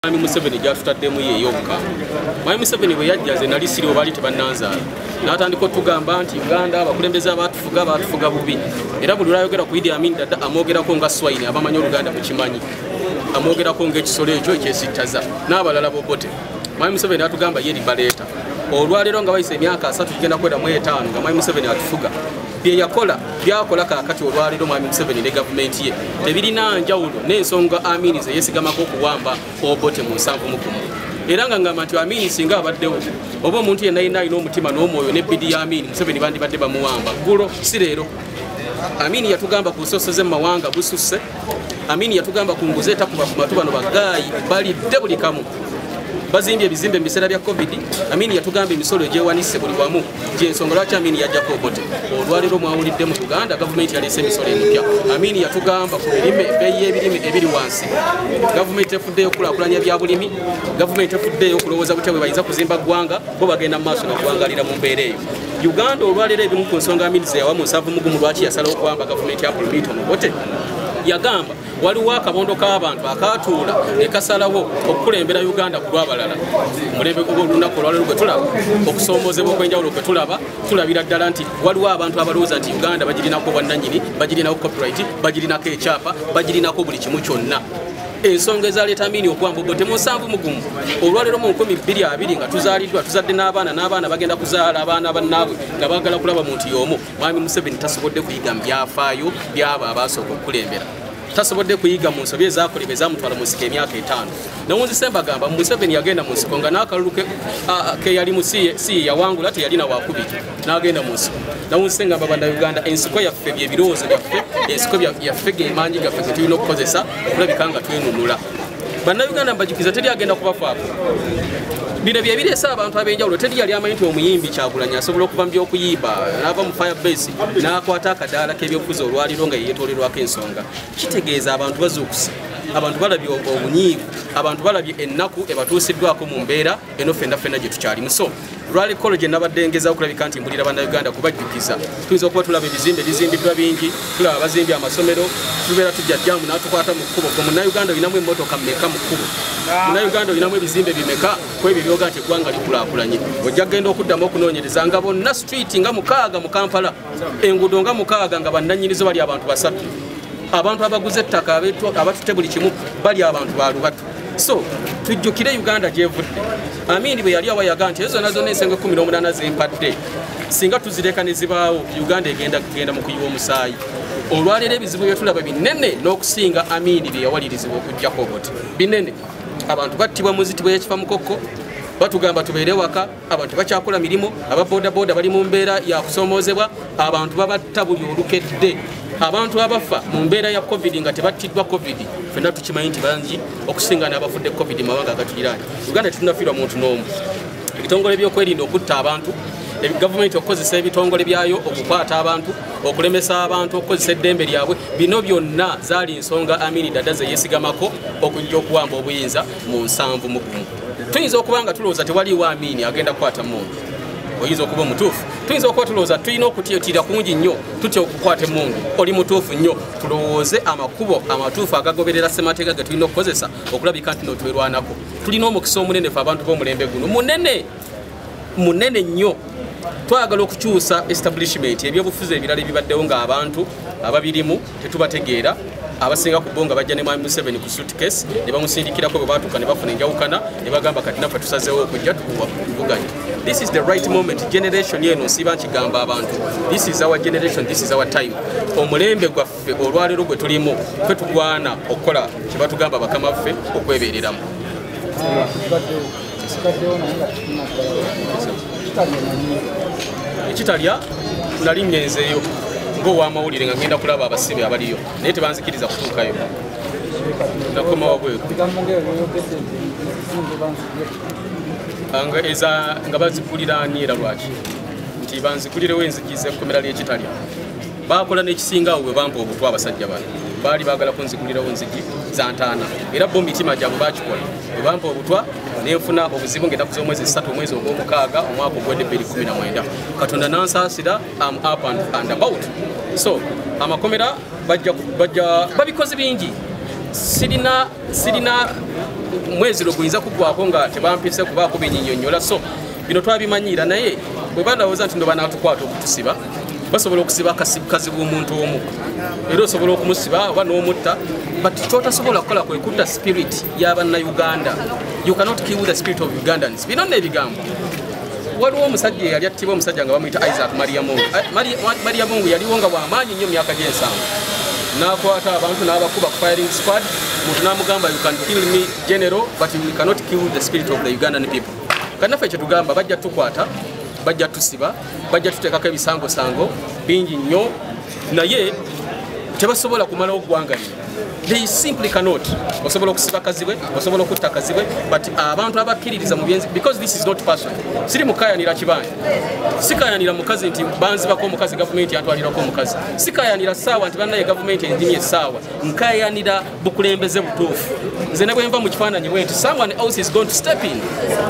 Mwami Museveni gyatutaddemu ye yokka. Mwami Museveni bwe yajjaze nali siri obali tebannanzaala. N'atandika okutugamba nti Uganda abakulembeze abatufuga bubi. Era buli lwayogera ku Idi Amin Dada amwogerako nga swine abamanyi Oluganda mukimanyi. Amwogerako ng'ekisolo ekyo ekyesittaza n'abalala bobote. Mwami Museveni atugamba ye libaleeta. Olwaleero nga bayise emyaka 3 tugenda kwera mu 5 nga Mwami Museveni atufuga. Byakola kakati olwaleero Mwami Museveni ne gavumenti ye tebirina njawulo n'ensonga Amin ze yesigamako okuwamba obote mu 7 era nga ngamba nti Amin singa abaddewo oba omuntu yenna alina omutima n'omwoyo n'ebbidi ya Amin Museveni bandibadde bamuwamba gulo si leero. Amin yatugamba ku busosoze mu mawanga bususse. Amin yatugamba ku nguzi etakuba ku matu bano bagaayi balidde buli kamu. Bazimbye ebizimbe mu biseera bya COVID. Amin yatugamba emisolo egyewanise buli wamu gy'ensonga lwaki Amin yajjako obote. Olwaleero mwawulidde mu Uganda gavumenti yaleese emisolo emipya. Amin yatugamba ku birime ebbeeyi y'ebirime ebiri wansi. Gavumenti efuddeyo okulaakulanya bya bulimi. Gavumenti efuddeyo okulowooza butya bwe bayinza kuzimba ggwanga bo bagenda mu maaso n'okuwangalira mu mbeera eyo. Uganda olwaleero ebimu ku nsonga Amin ze yawa mu 7 lwaki yasalawo okuwamba gavumenti ya Bulumito Obote. Yagamba waliwo akabondo k'abantu akatuula ne kasalawo okukulembera Uganda ku lw'abalala. Mulembe gw'olunaku olwaleero gwe tulaba okusoomoozebwa okw'enjawulo kwe tulabira ddala nti waliwo abantu abalowooza nti Uganda bagirinako bwannannyini, bagirinako copyright, bagirinako ekyapa, bagirinako buli kimu kyonna. Ensonga ezaleeta Amin okuwamba Obote mu 7 olwaleero mu 2020 nga tuzadde n'abaana bagenda kuzaala abaana bannaabwe nga baagala kulaba muntu y'omu. Mwami Museveni tasobodde kuyiga mu byafaayo by'abo abasooka okukulembera. Tasobodde kuyiga mu nsobi ezaakolebwa ezamutwala mu nsiko emyaka 5. Nawunzise mbagamba Museveni yagenda mu nsiko nga n'akalulu ke yali mu si yawangula teyalina wakubiri n'agenda mu nsiko. Nawunzise nga Bannayuganda ensiko yaffe bye birowoozo byaffe, ensiko yaffe g'emaanyi gaffe ge tulina okukozesa okulabika nga twenunula. Bannayuganda mbajukiza teri agenda kubafaako. Bino bye bireese abantu ab'enjawulo. Teri yali amanyi nti omuyimbi Kyagulanyi asobola okuva mu by'okuyimba n'ava mu Firebase n'akwata akadaala k'ebyobufuzi olwaliro nga yeetolerwako ensonga. Kitegeeza abantu bazuukusa, abantu balabye obunyiivu, abantu balabye ennaku ebatuusiddwako mu mbeera eno ffenna gye tukyalimu. So lwali kolo gye nabadde ngeza okulabika nti mbulira Bannayuganda kubajjukiza. Tuyinza okuba tulaba ebizimbe bizimbiddwa bingi, tulaba abazimbye amasomero, tubeera tujja jjamu n'atukwata mu kkubo. Gwe Munnayuganda olinamu emmotoka mmeka mu kkubo? Munnayuganda olinamu ebizimbe bimeka ku ebyo byoga nti eggwanga likulaakulanye? Ojja kgenda okuddamu okunoonyereza nga bonna street nga 6 mu Kampala, enguudo nga 6 nga bannannyinizo bali abantu 3. Abantu abaguze ettaka abatutte buli kimu bali abantu ba lubatu. So tujjukire Uganda gyevudde. Amin bwe yali awayaga nti ezo nazo n'ensengo 18 zempadde singa tuzireka ne zibaawo Uganda egenda mu kuyiwa omusaayi. Olwaleero ebizibu bye tulaba binene n'okusinga Amin bye yawalirizibwa okujjako Obote. Binene. Abantu battibwa muzitibwa y'ekifa mukokko, batugamba tubeere waka, abantu bakyakola mirimu, ababodaboda bali mu mbeera ya kusoomoozebwa, abantu babatta buli olukedde. Abantu abafa mu mbeera ya COVID nga tebattiddwa COVID ffenna tukimanyi nti bangi okusinga n'abafudde COVID mu mawanga agatuliraanye. Uganda tetunnafiirwa muntu n'omu. Ebitongole by'okwerinda okutta abantu, gavumenti okukozesa ebitongole byayo okukwata abantu, okulemesa abantu, okukozesa eddembe lyabwe, bino byonna zaali nsonga Amin Dada ze yeesigamako okujja okuwamba obuyinza mu 7 Tuyinza okuba nga tulowooza tewaliwo Amin agenda kukwata muntu. Oyinza okuba omutuufu. Tuyinza okuba tulowooza tulina okutyetira kungi nnyo tutya okukwata emmundu. Oli mutuufu nnyo. Tulowooze amakubo amatuufu agagoberera ssemateeka ge tulina okukozesa okulabika nti n'otwerwanako. Tulina omukisa omunene fe abantu b'omulembe guno. Munene nnyo. Twagala okukyusa establishment ebyobufuzi ebirala ebibaddewo nga abantu ababirimu tetubategeera. Abasinga ku bonga bajja ne Mwami Museveni ku suitcase ne bamusindikirako bwe baatuuka ne bafuna enjawukana ne bagamba kati naffe tusazeewo okujja tukuvuganya. This is the right moment. Generation yeno siba nkigamba abantu. This is our generation, this is our time. Omulembe gwaffe olwaleero gwe tulimu ffe tugwana okukola kye batugamba bakama ffe okwebeereramu. Ekitalya nali nyenzeeyo ng'ow'amawulire nga ngenda kulaba abasibe abaliyo naye tebanzikiriza kutuukayo. Nakoma wabweru nga bazigulira ani era lwaki nti banzigulirewo enzigi z'ekkomera ly'Ekitalya. Baakola n'ekisingawo bwe bampa obutwa abasajja bano baali baagala kunzigulirawo nzigi za ntaana era bo mitima gyabwe baakikola. Bwe bampa obutwa nenfuna obuzibu ng'ennaku z'omwezi 3 omwezi ogw'omukaaga omwaka ogwedde 2019. Katonda nansaasira am up and about. So amakomera bajja babikozi bingi. Sirina mwezi lugwiza kugwako nga tebampise kubaako binyinyonyola so bino twabimanyira naye bwe balowooza nti ndo banaatukwata okutusiba basobola okusiba kazibu omuntu omu era osobola okumusiba oba n'omutta but kyotasobola kukola kwe kutta spirit y'abannayuganda. You cannot kill the spirit of Ugandans. Bino n'ebigambo waliwo omusajja yali attibwa omusajja nga bamuyita Isaac Maria Mungu yaliwo nga w'amaanyi nnyo myaka gy'ensanvu n'akwata abantu n'abakuba firing squad muntu n'amugamba you can kill me general but you cannot kill the spirit of the Ugandan people. Kannaffe kye tugamba bajja tukwata bajja tusiba bajja tuteekako ebisangosango bingi nnyo naye tebasobola kumalawo ggwanga lino. They simply cannot. Osobola okusiba kazibwe, osobola okutta kazibwe, but abantu abakkiririza mu byenzi because this is not personal. Siri mukayanira kibanja. Sikayanira mukazi nti banzibako omukazi gavumenti yatwalirako omukazi. Sikayanira saawa nti bannaye gavumenti endimye saawa. Nkayanira bukulembeze butuufu. Nze ne bwe nva mu kifaananyi bwe nti someone else is going to step in.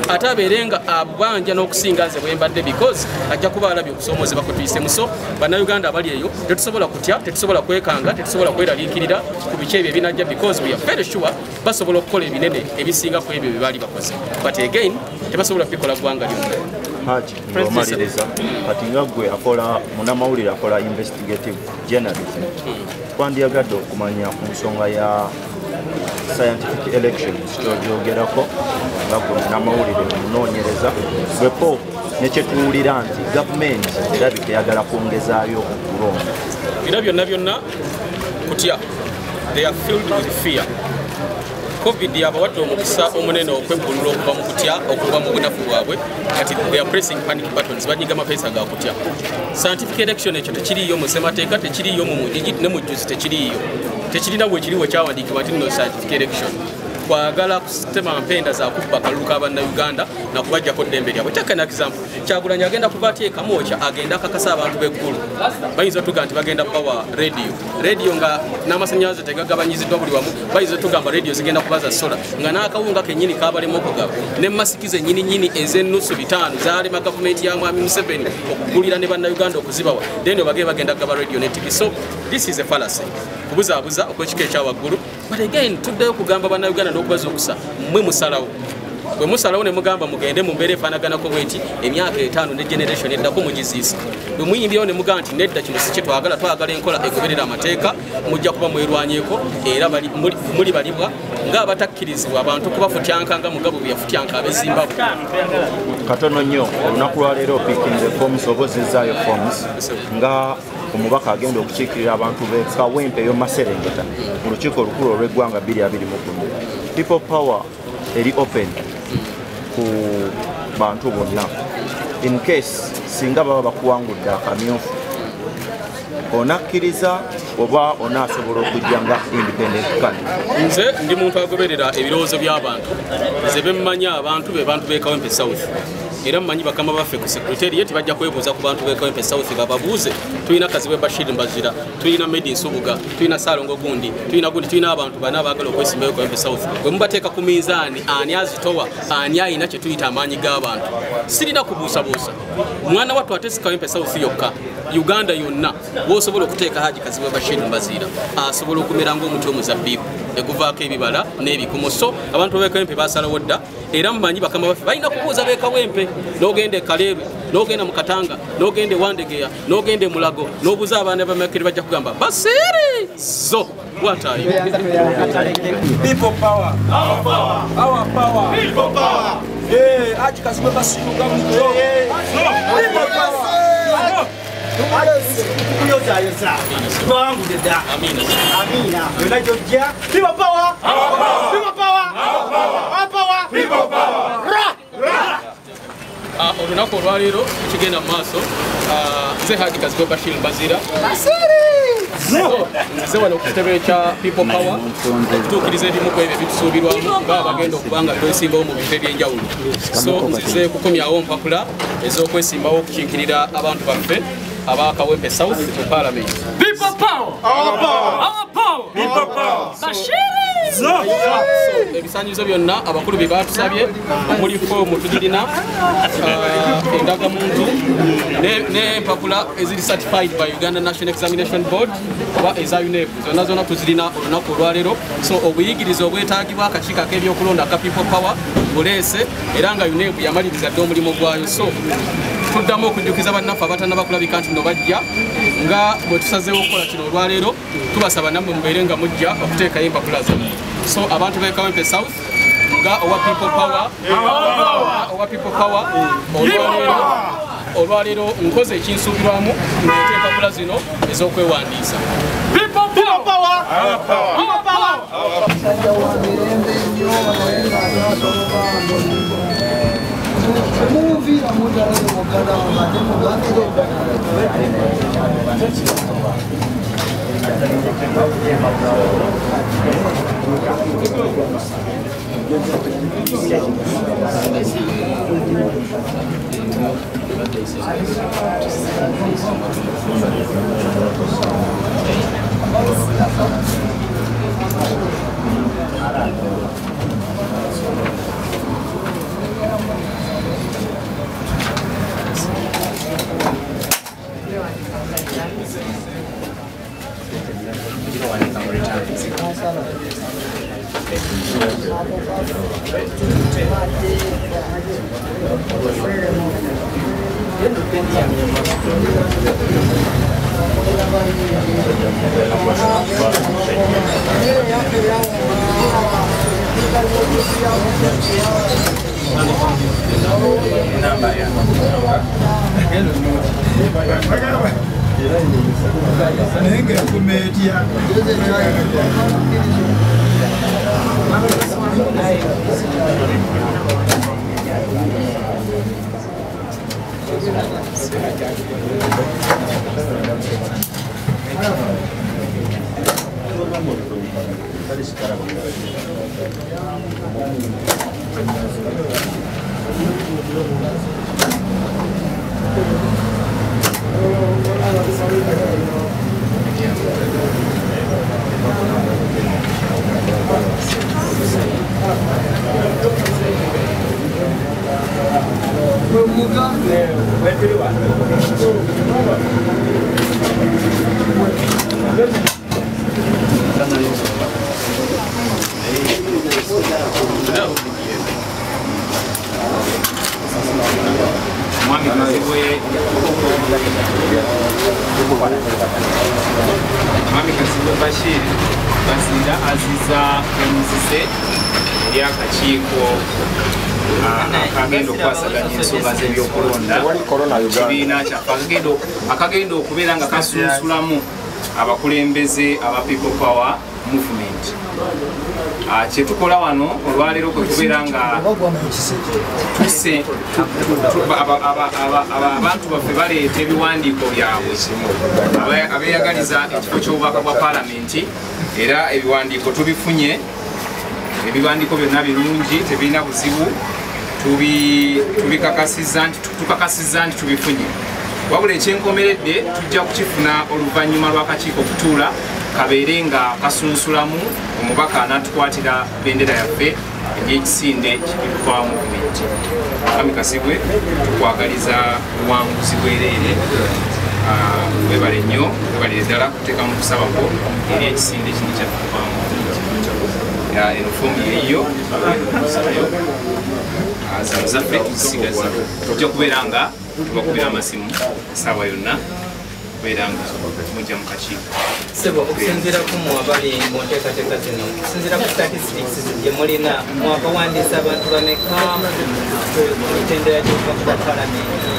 Ate abeerenga abubanja n'okusinga nze bwe mbadde because ajja kuba alabye okusoomoozebwa kwe tuyisemu. So bannayuganda abali eyo tetusobola kutya, tetusobola kwekanga, tetusobola kweraliikirira ku biki ebyo ebinajja because we are very sure basobola okukola ebinene ebisinga ku ebyo bye baali bakoze. But again tebasobola kubikola ggwanga lyonna. Haji omaliriza kati nga gwe akola munnamawulire akola investigative journalism twandiyagadde okumanya ku nsonga ya scientific elections kyogyogerako nga gwe munnamawulire munoonyereza bwepo nekyetuwulira nti gavumenti erabi teyagala kwongezaayo okulonda era byonna kutya. They are filled with fear. COVID yabawadde omukisa omunene okweggulula okuva mu kutya okuva mu bunafu bwabwe kati they are pressing panic buttons banyiga amapeesa ga kutya. Scientific election ekyo tekiriiyo mu ssemateeka tekiriiyo mu mujiji ne mu jjuzi tekirina bwe kiriwo kyawandiikibwa nti no scientific election. Kwagala kusitema mpenda za kubba kalulu k'abannayuganda na kubajjako ddembe lyabwe. Take an example. Kyagulanyi agenda kuva ateekamu okya agenda akakasa abantu b'eggulu. Bayinza tuga nti bagenda power radio nga n'amasannyalaze tegagabanyiziddwa buli wamu. Bayinza tugamba radio zigenda kubaza sola nga n'akawunga kennyini kaabalemu okugaba ne masiki zennyini ez'ennusu 5 zaalema gavumenti ya Mwami Museveni okugulira ne bannayuganda okuzibawa then bagenda kugaba radio ne TV. So this is a fallacy. Kubuzaabuza okw'ekika ekyawaggulu. But again tuddeyo kugamba bannayuganda n'okubaza okusa mmwe musalawo bwe musalawo ne mugamba mugende mu mbeera efaanaganako bweti emyaka 5 ne generation eddako mugiziisa bwe muyimbirawo ne mugamba nti nedda kino si kye twagala enkola egoberera amateeka mujja kuba mwerwanyeeko era muli balibwa ng'abatakkirizibwa abantu kubafutyanka nga mugabo bwe yafutyanka ab'ezimbabwe. Katono nnyo olunaku lwaleero opiikinze forms oba ozizzaayo forms nga omubaka agenda okukiikirira abantu b'e Kawempe ey'omumaserengeta mu lukiiko olukulu olw'eggwanga 2021. People power eri open ku bantu bonna in case singa baba bakuwangudde akamyufu onakkiriza oba onaasobola okujja nga independent candidate. Nze ndi muntu agoberera ebirowoozo by'abantu nze bemmanyi abantu b'e Kawempe South era mmanyi bakama baffe ku secretariat bajja kwebuuza ku bantu b'e Kawempe South bababuuze. Tulina Kazibwe Bashir Mbazira, tulina Medi Nsubuga, tulina Saalongo Gundi, tulina abantu bana abaagala okwesimbayo Kawempe South. Bwe mubateeka ku minzaani ani azitowa ani ayina kye tuyita amaanyi g'abantu. Sirina kubuusabuusa mwana wattu ate si Kawempe South yokka Uganda yonna w'osobola okuteeka Haji Kazibwe Bashir Mbazira asobola okumera ng'omuti omuzabbiibu eguvaako ebibala n'ebikumo. So abantu b'e Kawempe baasalawo dda era mumanyi bakama baffe balina kubuuza b'e Kawempe n'ogenda e Kaleebe n'ogenda mu Katanga n'ogenda e Wandegeya n'ogenda e Mulago n'obuuza abaana b'amakeri bajja kugamba basiiri zo watayo. People power. Our power. Our power. People power. Hey, Haji Kazibwe Bashir Mbazira. People power. People power. Olunaku olwaleero kigenda mu maaso nze Haji Kazibwe Bashir Mbazira nze wano ku kitebe kya People Power okutuukiriza ebimu ku ebyo ebitusuubirwamu nga bagenda okuba nga twesimbawo mu bifo ebyenjawulo. So nzize kukomyawo mpapula ez'okwesimbawo okukiikirira abantu baffe aba Kawempe South mu Parliament. People power. Our power. Our power. ebisanyizo byonna abakulu bye batusabye omuli foomu tulirina endagamuntu n'empapula eziri certified by Uganda National Examination Board oba eza UNEP zonna tuzirina olunaku olwaleero. So obuyigiriza obwetaagibwa akakiiko ak'ebyokulonda ka People Power buleese era nga UNEP yamaliriza dde omulimu gwayo. So tuddamu okujjukiza bannaffe abatannaba kulabika nti no bajja nga bwe tusazeewo okukola kino olwaleero, tubasaba nammwe mubeere nga mujja okuteekayo empapula zonna. So abantu b'e Kawempe South nga owa People Power olwaleero nkoze ekinsuubirwamu ndeeta empapula zino ez'okwewandiisa. Mwami Kasibwe Bashir Basira Aziza Emuzise eri akakiiko akagenda okwasaganya ensonga z'ebyokulonda kibiina kyaffe akagenda okubeera nga kasunsulamu abakulembeze aba People Power Movement. Kyetukola wano olwaleero kwe kubeera nga tuse abantu baffe baleeta ebiwandiiko byabwe abeeyagaliza ekifo ky'obubaka bwa paalamenti, era ebiwandiiko tubifunye. Ebiwandiiko byonna birungi, tebirina buzibu, tukakasizza nti tubifunye. Wabula ekyenkomeredde tujja kukifuna oluvannyuma lw'akakiiko okutuula kabeere nga kasunsulamu omubaka anatukwatira bendera yaffe egy'ekisinde People Power Movement. Mwami Kasibwe tukwagaliza buwanguzi bwereere, webale nnyo, webalire ddala kuteekamu kusabako eri ekisinde kino kya People Power Movement. Eno foomu yeeyo okusayo zino zaffe tuzisigaza, tujja kubeera nga tubakubira amasimu essaawa yonna kubeera nga mujja mu kakiiko. Sebo okusinziira ku mwabali mu nteekateeka zino, okusinziira ku statistics gye mulina, mwakawandiisa abantu bameka ku mitendera gy'obubaka bwa paalamenti?